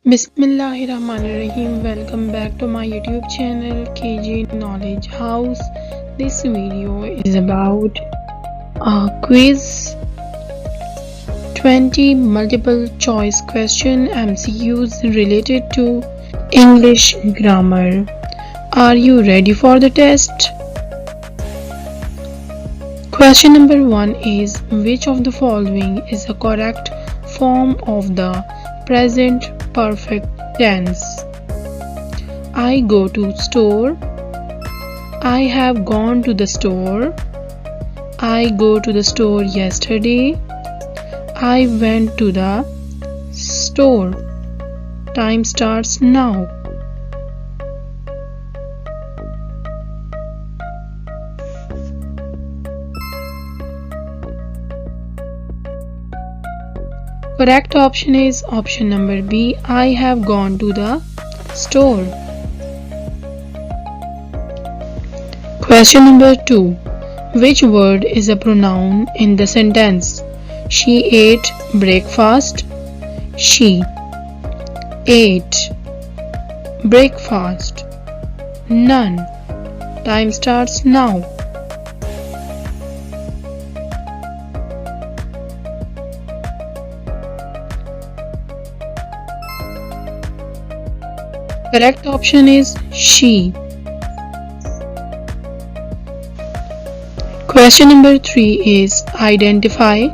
Bismillahirrahmanirrahim. Welcome back to my YouTube channel KG Knowledge House. This video is about a quiz 20 multiple choice question MCQs related to English grammar. Are you ready for the test? Question number 1 is which of the following is the correct form of the present perfect tense? I go to store. I have gone to the store. I go to the store yesterday. I went to the store. Time starts now. Correct option is option number B. I have gone to the store. Question number 2. Which word is a pronoun in the sentence? She ate breakfast. She ate breakfast. None. Time starts now. Correct option is she. Question number 3 is identify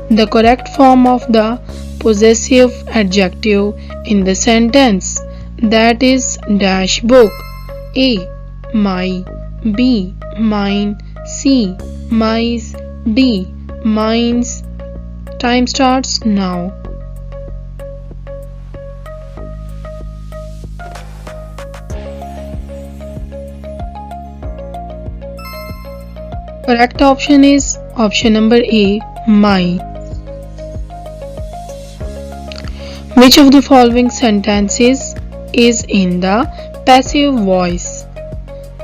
the correct form of the possessive adjective in the sentence. That is dash book. A. My. B. Mine. C. Mice. D. Mines. Time starts now. Correct option is option number A. My. Which of the following sentences is in the passive voice?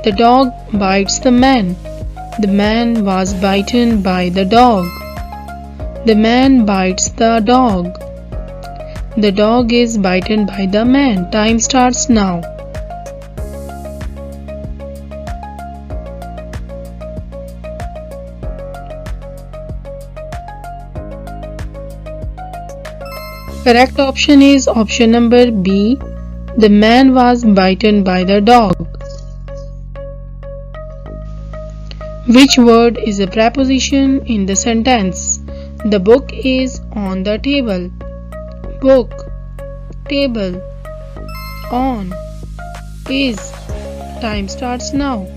The dog bites the man. The man was bitten by the dog. The man bites the dog. The dog is bitten by the man. Time starts now. Correct option is option number B. The man was bitten by the dog. Which word is a preposition in the sentence? The book is on the table. Book, table, on, is. Time starts now.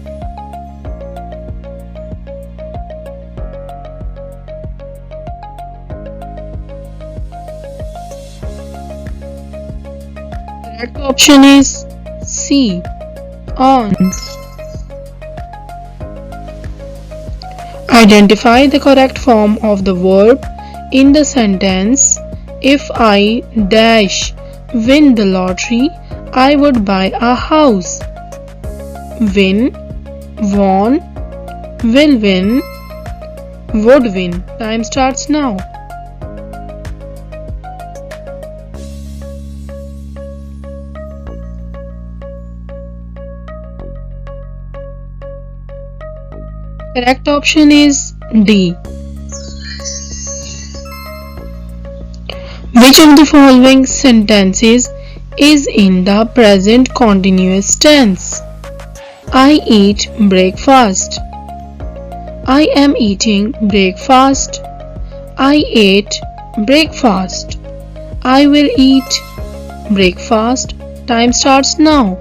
Correct option is C. On. Identify the correct form of the verb in the sentence. If I dash win the lottery, I would buy a house. Win, won, will win, would win. Time starts now. Correct option is D. Which of the following sentences is in the present continuous tense? I eat breakfast. I am eating breakfast. I ate breakfast. I will eat breakfast. Time starts now.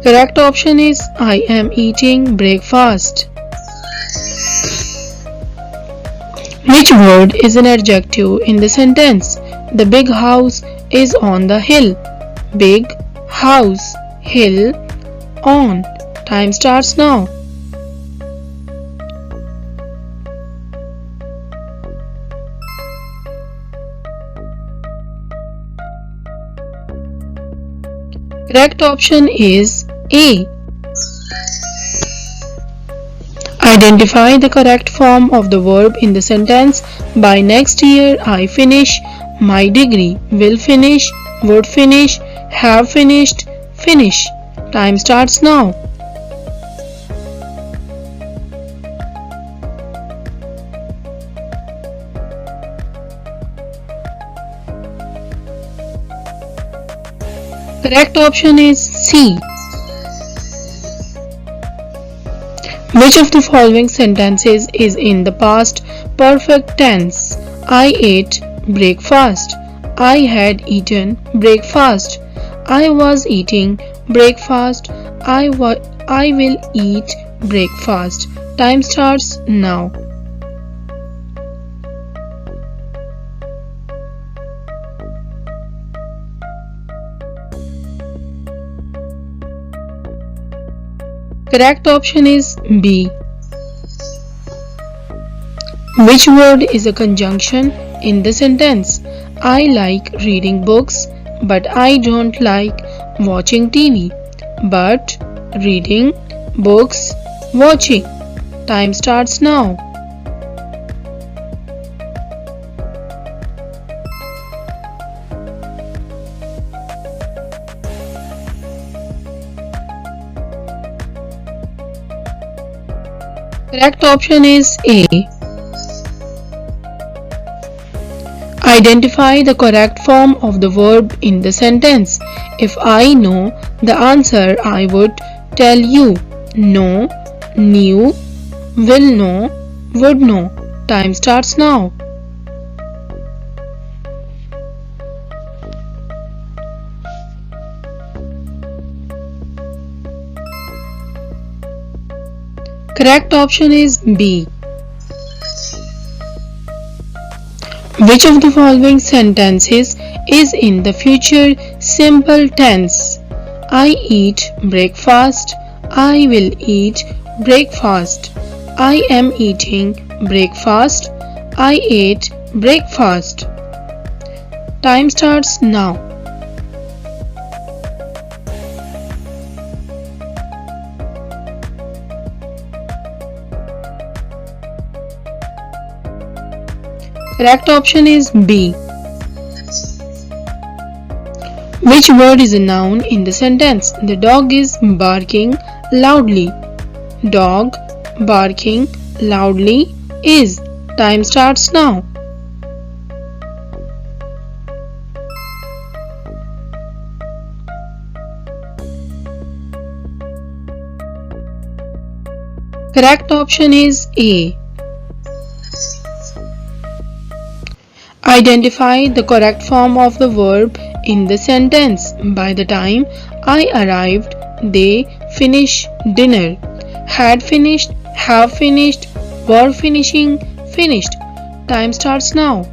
Correct option is I am eating breakfast. Which word is an adjective in the sentence? The big house is on the hill. Big, house, hill, on. Time starts now. Correct option is A. Identify the correct form of the verb in the sentence. By next year, I finish my degree. Will finish, would finish, have finished, finish. Time starts now. Correct option is C. Which of the following sentences is in the past perfect tense? I ate breakfast. I had eaten breakfast. I was eating breakfast. I will eat breakfast. Time starts now. Correct option is B. Which word is a conjunction in the sentence? I like reading books, but I don't like watching TV. But reading, books, watching. Time starts now. Correct option is A. Identify the correct form of the verb in the sentence. If I know the answer, I would tell you. Know, knew, will know, would know. Time starts now. Correct option is B. Which of the following sentences is in the future simple tense? I eat breakfast. I will eat breakfast. I am eating breakfast. I ate breakfast. Time starts now. Correct option is B. Which word is a noun in the sentence? The dog is barking loudly. Dog barking loudly is. Time starts now. Correct option is A. Identify the correct form of the verb in the sentence. By the time I arrived, they finished dinner. Had finished, have finished, were finishing, finished. Time starts now.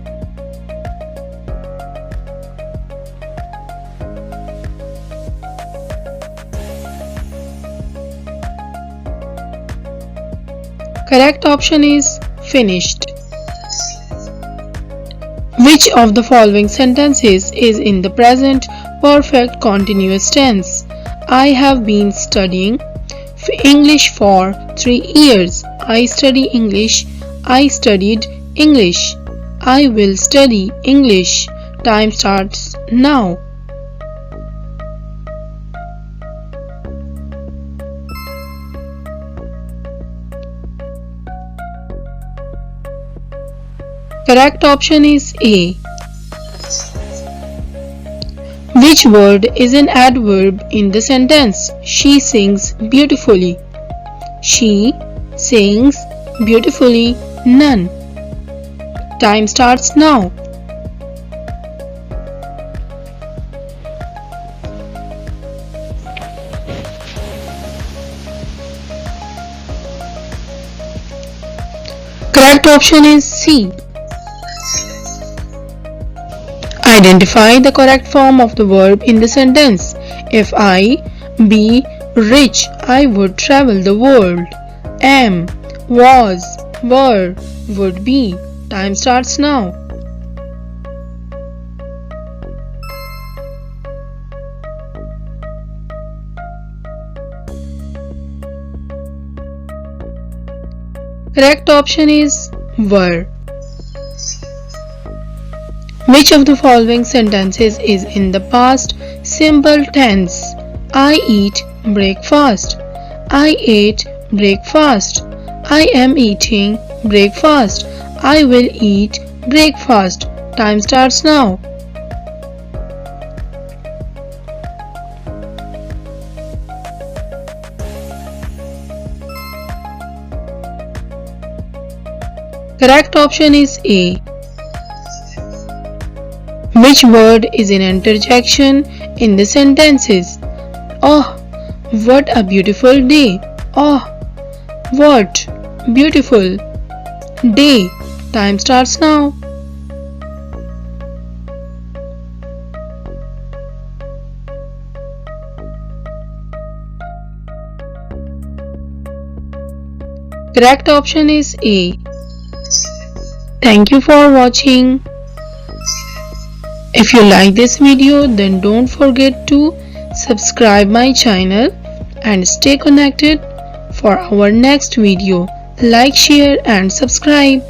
Correct option is finished. Which of the following sentences is in the present perfect continuous tense? I have been studying English for 3 years. I study English. I studied English. I will study English. Time starts now. Correct option is A. Which word is an adverb in the sentence? She sings beautifully. She sings beautifully. None. Time starts now. Correct option is C. Identify the correct form of the verb in the sentence. If I be rich, I would travel the world. Am, was, were, would be. Time starts now. Correct option is were. Which of the following sentences is in the past simple tense? I eat breakfast. I ate breakfast. I am eating breakfast. I will eat breakfast. Time starts now. Correct option is A. Which word is an interjection in the sentences? Oh, what a beautiful day. Oh, what beautiful day. Time starts now. Correct option is A. Thank you for watching. If you like this video, then don't forget to subscribe my channel and stay connected for our next video. Like, share and subscribe.